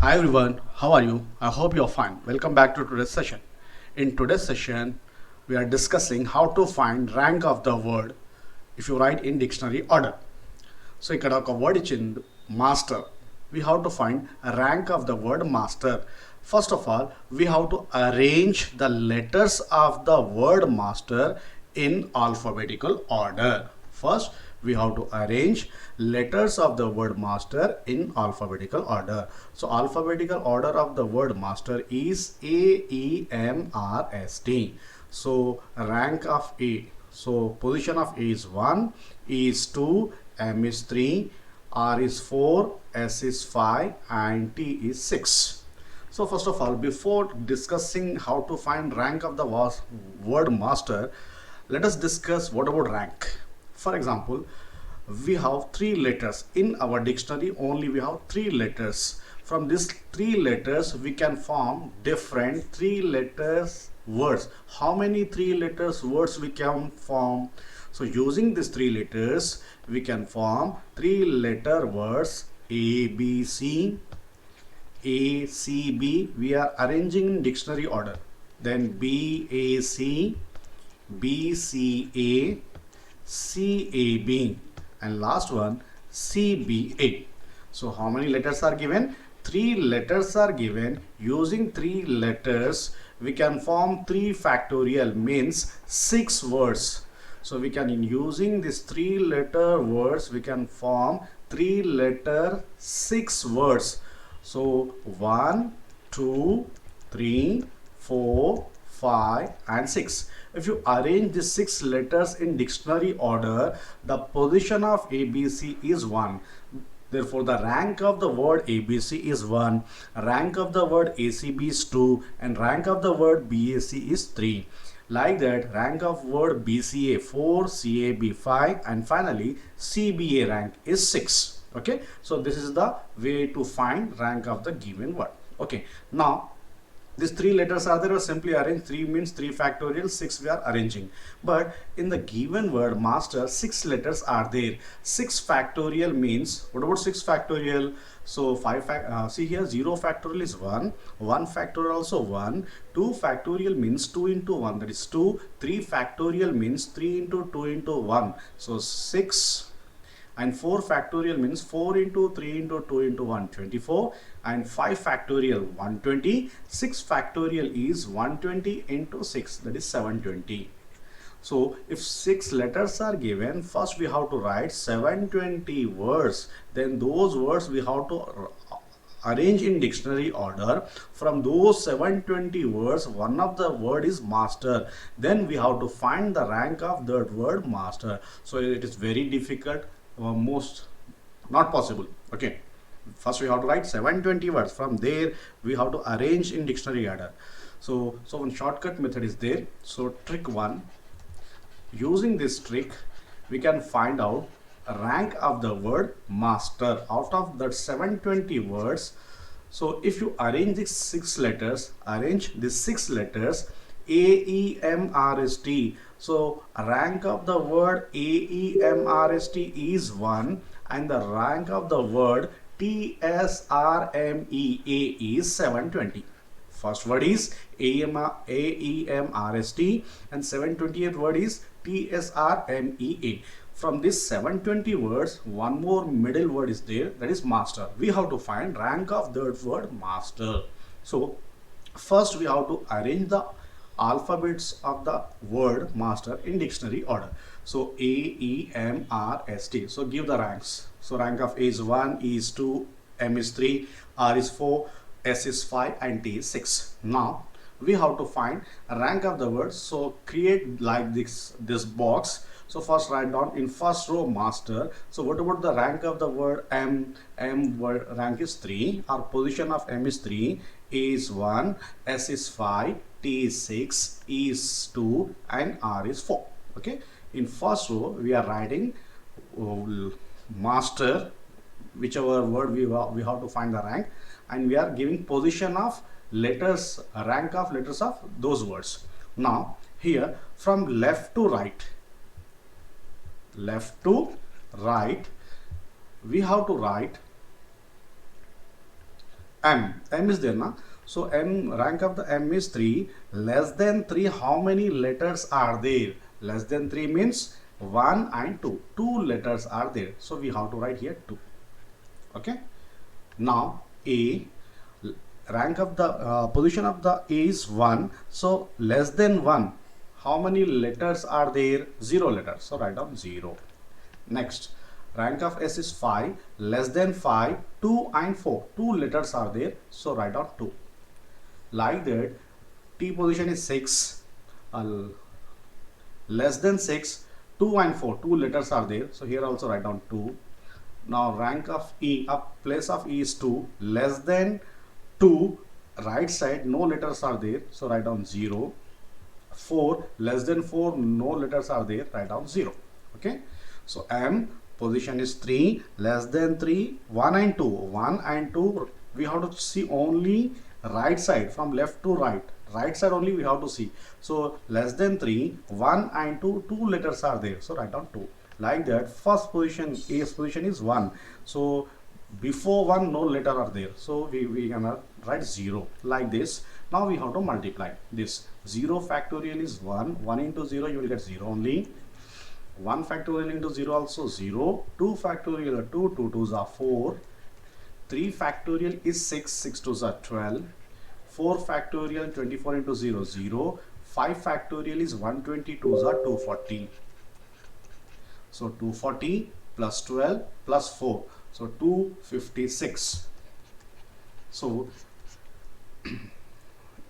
Hi everyone, how are you? I hope you're fine. Welcome back to today's session. In today's session, we are discussing how to find rank of the word if you write in dictionary order. So ఇక్కడ ఒక word ఇచ్చింది master. We have to find a rank of the word master. First of all, we have to arrange the letters of the word master in alphabetical order. First, we have to arrange letters of the word master in alphabetical order. So alphabetical order of the word master is A, E, M, R, S, T. So rank of A. So position of A is 1, E is 2, M is 3, R is 4, S is 5, and T is 6. So first of all, before discussing how to find rank of the word master, let us discuss what about rank. For example, we have three letters in our dictionary. Only we have three letters. From these three letters we can form different three letters words. How many three letters words we can form? So using these three letters we can form three letter words A, B, C. A, C, B we are arranging in dictionary order. Then B, A, C, B, C, A, C, A, B, and last one C, B, A. So how many letters are given? Three letters are given. Using three letters we can form 3 factorial, means 6 words. So we can, in using these 3 letter words, we can form 3 letter 6 words. So 1, 2, 3, 4, 5 and 6. If you arrange these 6 letters in dictionary order, the position of ABC is 1. Therefore, the rank of the word ABC is 1, rank of the word ACB is 2, and rank of the word BAC is 3. Like that, rank of word BCA 4, CAB 5, and finally CBA rank is 6. Okay, so this is the way to find rank of the given word. Okay, now these 3 letters are there, or simply arrange. 3 means 3 factorial, 6 we are arranging. But in the given word master, 6 letters are there. 6 factorial means, what about 6 factorial? So see here, 0 factorial is 1, 1 factorial also 1, 2 factorial means 2 into 1, that is 2, 3 factorial means 3 into 2 into 1, so 6, and 4 factorial means 4 into 3 into 2 into 1, 24, and 5 factorial 120, 6 factorial is 120 into 6, that is 720. So if 6 letters are given, first we have to write 720 words, then those words we have to arrange in dictionary order. From those 720 words, one of the word is master. Then we have to find the rank of that word master. So it is very difficult, most not possible. Okay, first we have to write 720 words. From there we have to arrange in dictionary order. So one shortcut method is there. So trick 1, using this trick we can find out rank of the word master out of that 720 words. So if you arrange these 6 letters, arrange these 6 letters A, E, M, R, S, T. So rank of the word A, E, M, R, S, T is 1, and the rank of the word T, S, R, M, E, A is 720. First word is A, E, M, R, S, T, and 720th word is T, S, R, M, E, A. From this 720 words, one more middle word is there, that is master. We have to find rank of that word master. So first we have to arrange the alphabets of the word master in dictionary order. So A, E, M, R, S, T. So give the ranks. So rank of A is 1, E is 2, M is 3, R is 4, S is 5, and T is 6. Now we have to find a rank of the word. So create like this box. So first write down in first row master. So what about the rank of the word M? M word rank is 3. Our position of M is 3, A is 1, S is 5, T is 6, E is 2, and R is 4. Okay, in first row we are writing master, whichever word we have to find the rank, and we are giving position of letters, rank of letters of those words. Now here from left to right, we have to write M is there na. So M, rank of the M is 3. Less than 3, how many letters are there? Less than 3 means 1 and 2. 2 letters are there. So we have to write here 2. Okay. Now A, rank of the position of the A is 1. So less than 1, how many letters are there? 0 letters. So write down 0. Next, rank of S is 5. Less than 5, 2 and 4. 2 letters are there. So write down 2. Like that, T position is 6. Less than 6, 2 and 4. 2 letters are there. So here also write down 2. Now rank of E, up place of E is 2. Less than 2, right side no letters are there. So write down 0. 4, less than 4, no letters are there. Write down 0. Okay. So M position is 3. Less than 3, 1 and 2. 1 and 2, we have to see only right side from left to right. Right side only we have to see. So less than 3, 1 and 2, 2 letters are there. So write down 2. Like that, first position, A's position is 1. So before 1, no letter are there. So we gonna write 0 like this. Now we have to multiply this. 0 factorial is 1. 1 into 0, you will get 0 only. 1 factorial into 0 also 0. 2 factorial 2, 2 2s are 4. 3 factorial is 6, 6 2s are 12. 4 factorial 24 into 0, 0. 5 factorial is 122s are 240. So 240 plus 12 plus 4. So 256. So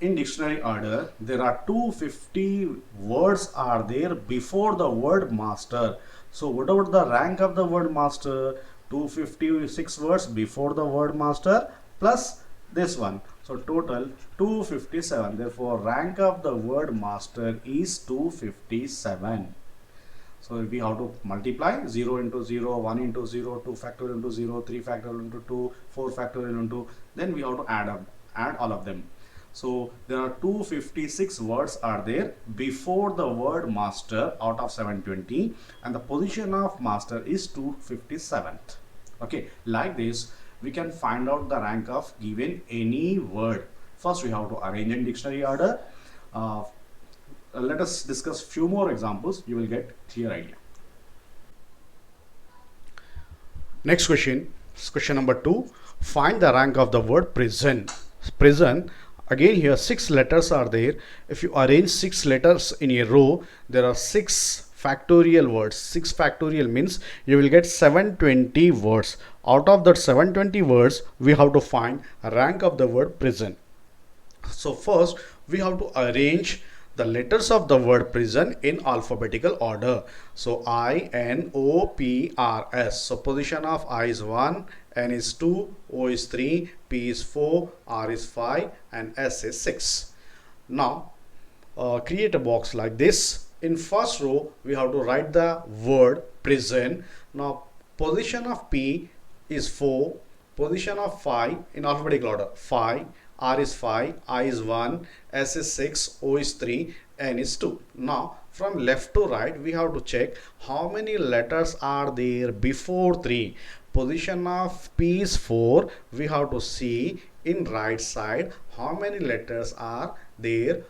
in dictionary order, there are 250 words are there before the word master. So what about the rank of the word master? 256 words before the word master plus this one. So total 257. Therefore rank of the word master is 257. So we have to multiply 0 into 0, 1 into 0, 2 factorial into 0, 3 factorial into 2, 4 factorial into, then we have to add all of them. So there are 256 words are there before the word master out of 720, and the position of master is 257th. Okay, like this we can find out the rank of given any word. First we have to arrange in dictionary order. Let us discuss few more examples. You will get clear idea. Next question, question number 2. Find the rank of the word prison. Prison, again here 6 letters are there. If you arrange 6 letters in a row, there are 6 factorial words. 6 factorial means you will get 720 words. Out of that 720 words, we have to find a rank of the word prison. So first we have to arrange the letters of the word prison in alphabetical order. So I, N, O, P, R, S. So position of I is 1, N is 2, O is 3, P is 4, R is 5, and S is 6. Now create a box like this. In first row we have to write the word prison. Now position of P is 4, position of 5 in alphabetical order 5, R is 5, I is 1, S is 6, O is 3, N is 2. Now from left to right we have to check how many letters are there before 3. Position of P is 4. We have to see in right side how many letters are there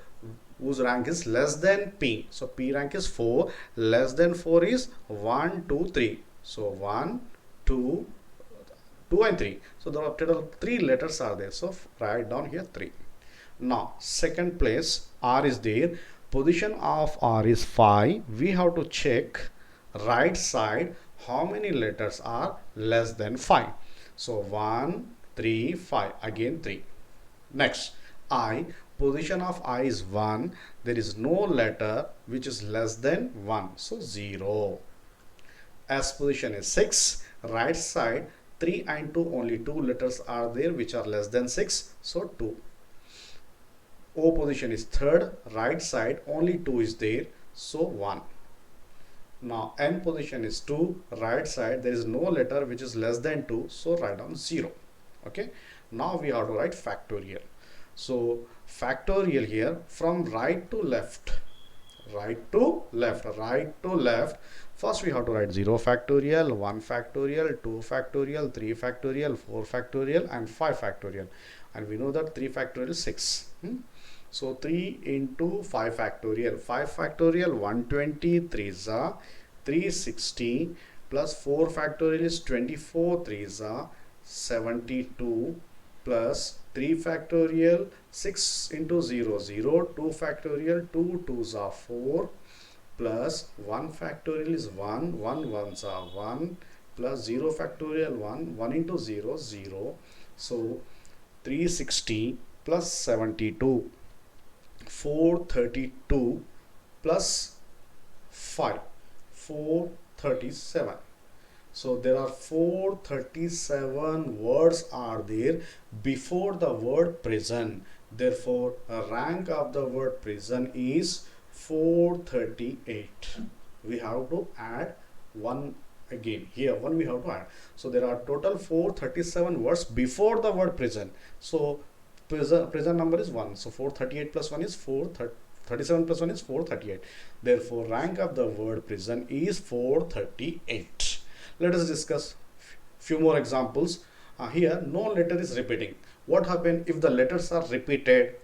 whose rank is less than P. So P rank is 4. Less than 4 is 1, 2, 3. So 1, 2, 2 and 3. So the total 3 letters are there. So write down here 3. Now second place R is there. Position of R is 5. We have to check right side how many letters are less than 5. So 1, 3, 5. Again 3. Next I. Position of I is 1. There is no letter which is less than 1. So 0. S position is 6. Right side 3 and 2, only 2 letters are there which are less than 6, so 2. O position is 3rd, right side only 2 is there, so 1. Now N position is 2, right side there is no letter which is less than 2, so write down 0. Okay, now we have to write factorial. So factorial here from right to left, right to left, right to left. First we have to write 0 factorial, 1 factorial, 2 factorial, 3 factorial, 4 factorial and 5 factorial. And we know that 3 factorial is 6. So 3 into 5 factorial. 5 factorial 120, 3 is 360 plus 4 factorial is 24, 3 is 72 plus 3 factorial 6 into 0, 0, 2 factorial 2, 2s are 4 plus 1 factorial is 1, 1 ones are 1 plus 0 factorial 1, 1 into 0, 0. So 360 plus 72, 432 plus 5, 437. So there are 437 words are there before the word prison. Therefore, a rank of the word prison is 438. We have to add 1 again. Here 1 we have to add. So there are total 437 words before the word prison. So prison number is 1. So 438 plus 1 is 437 plus 1 is 438. Therefore, rank of the word prison is 438. Let us discuss few more examples. Here no letter is repeating. What happens if the letters are repeated?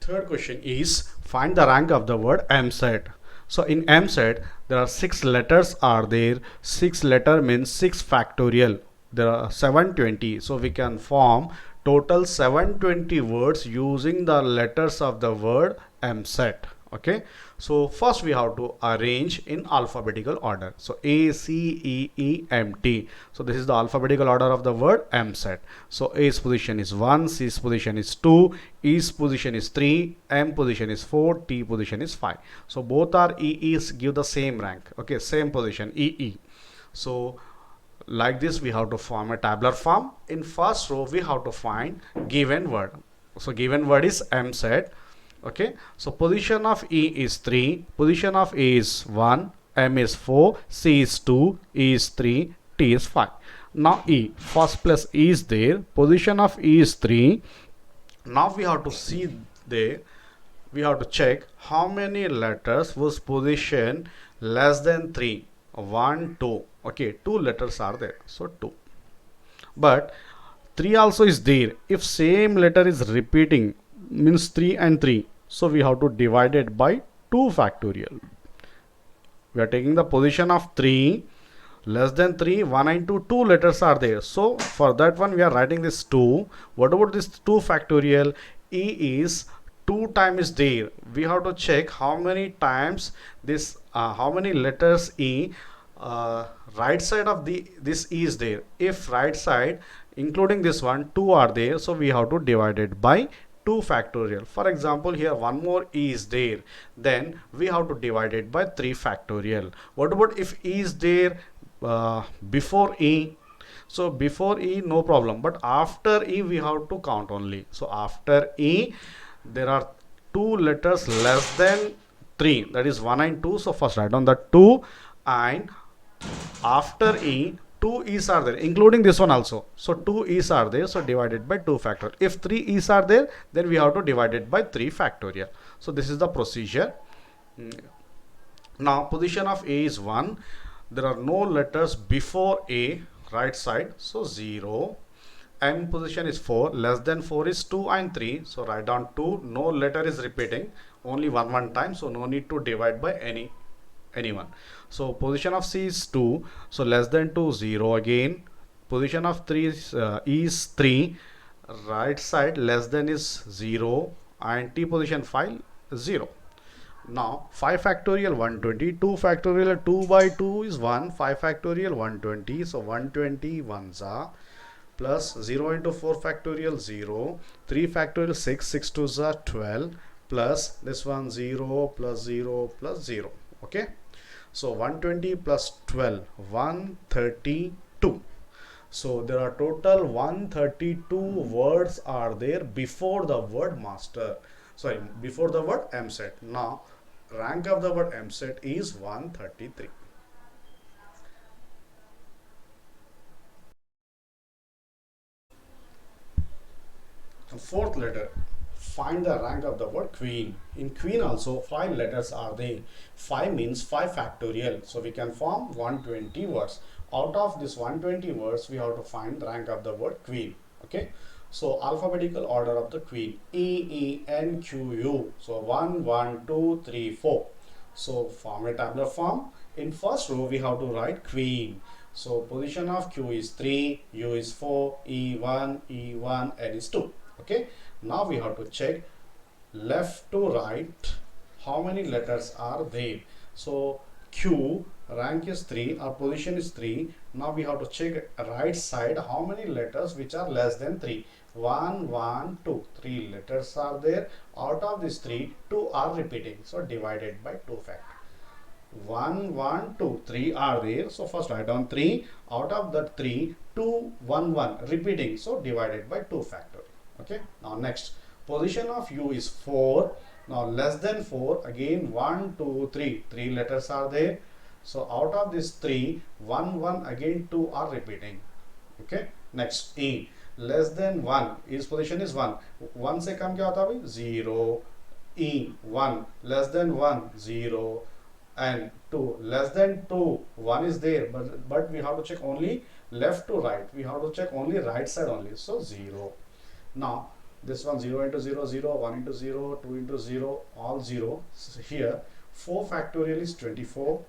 Third question is find the rank of the word MZ. So in MZ there are 6 letters are there. 6 letter means 6 factorial. There are 720. So we can form total 720 words using the letters of the word MZ. Okay, so first we have to arrange in alphabetical order. So A, C, E, E, M, T. So this is the alphabetical order of the word MZ. So A's position is 1, C's position is 2, E's position is 3, M position is 4, T position is 5. So both are EE's give the same rank. Okay, same position EE. So like this we have to form a tabular form. In first row we have to find given word. So given word is MZ. Okay, so position of E is 3, position of A is 1, M is 4, C is 2, E is 3, T is 5. Now E, first plus E is there, position of E is 3. Now we have to see there, we have to check how many letters was position less than 3. 1, 2. Okay, 2 letters are there, so 2. But 3 also is there. If same letter is repeating, means 3 and 3, so we have to divide it by 2 factorial. We are taking the position of 3 less than 3, 1 and 2, 2 letters are there. So for that one we are writing this 2. What about this 2 factorial? E is 2 times is there. We have to check how many times this how many letters E right side of this E is there. If right side including this one 2 are there, so we have to divide it by 2 factorial. For example, here one more E is there, then we have to divide it by 3 factorial. What about if E is there before E? So before E no problem, but after E we have to count only. So after E there are 2 letters less than 3, that is 1 and 2. So first write down the 2, and after E 2 E's are there, including this one also. So 2 E's are there, so divided by 2 factorial. If 3 E's are there, then we have to divide it by 3 factorial. So this is the procedure. Now position of A is 1. There are no letters before A, right side, so 0. M position is 4, less than 4 is 2 and 3. So write down 2. No letter is repeating, only one time, so no need to divide by anyone. So position of C is 2, so less than 2, 0 again. Position of 3 is 3, right side less than is 0, and T position 5 0. Now 5 factorial 120, 2 factorial 2 by 2 is 1, 5 factorial 120, so 120 ones are plus 0 into 4 factorial 0, 3 factorial 6, 6 2s are 12, plus this one 0 plus 0 plus 0. Okay, so 120 plus 12, 132. So there are total 132 words are there before the word master, sorry, before the word MZ. Now rank of the word MZ is 133. fourth letter, find the rank of the word queen. In queen also 5 letters are there. 5 means 5 factorial, so we can form 120 words. Out of this 120 words we have to find rank of the word queen. Okay, so alphabetical order of the queen, EENQU. So 1 1 2 3 4. So form a tabular form. In first row we have to write queen. So position of Q is 3, U is 4, E1, E1, N is 2. Okay, now we have to check left to right how many letters are there. So Q rank is 3, our position is 3. Now we have to check right side how many letters which are less than 3. 1 1 2, 3 letters are there. Out of these 3, 2 are repeating, so divided by 2 factor. 1 1 2 3 are there, so first write down 3. Out of that 3, 2 1 1 repeating, so divided by 2 factorial. Okay, now next position of U is 4. Now less than 4, again 1 2 3, 3 letters are there, so out of this 3, 1 1 again 2 are repeating. Okay, next E, less than 1, its position is 1. 1 से कम क्या होता है 0. E 1, less than 1 0, and 2 less than 2, 1 is there, but we have to check only left to right, we have to check only right side only, so 0. Now this one 0 into 0 0, 1 into 0, 2 into 0, all 0. So here 4 factorial is 24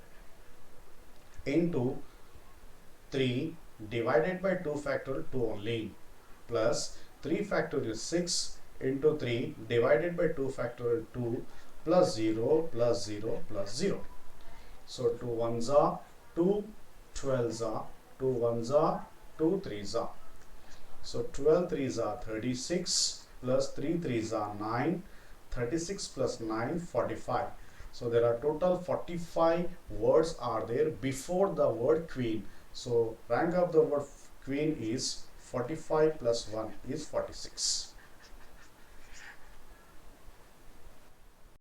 into 3 divided by 2 factorial 2 only, plus 3 factorial 6 into 3 divided by 2 factorial 2, plus 0 plus 0 plus 0. So 2 1s are 2, 12s are 2 1s are 2 3s are. So 12 3s are 36, plus 3 3s are 9, 36 plus 9 45. So there are total 45 words are there before the word queen. So rank of the word queen is 45 plus 1 is 46.